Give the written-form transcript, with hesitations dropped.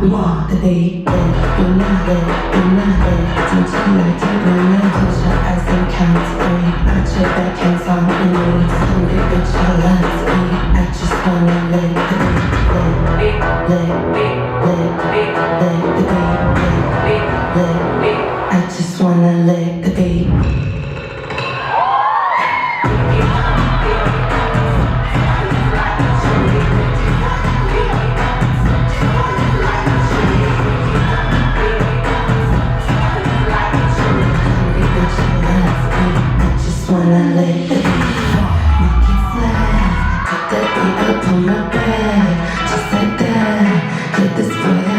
want the beat, you're not it, don't you like to run it? Close your eyes and count three. I check that counts on in the weeks. Don't get bitch, your last beat. I just wanna let the beat, I just wanna let the beat. Wanna let the beat make it fly. Put that beat up on my back, just like that. Let this boy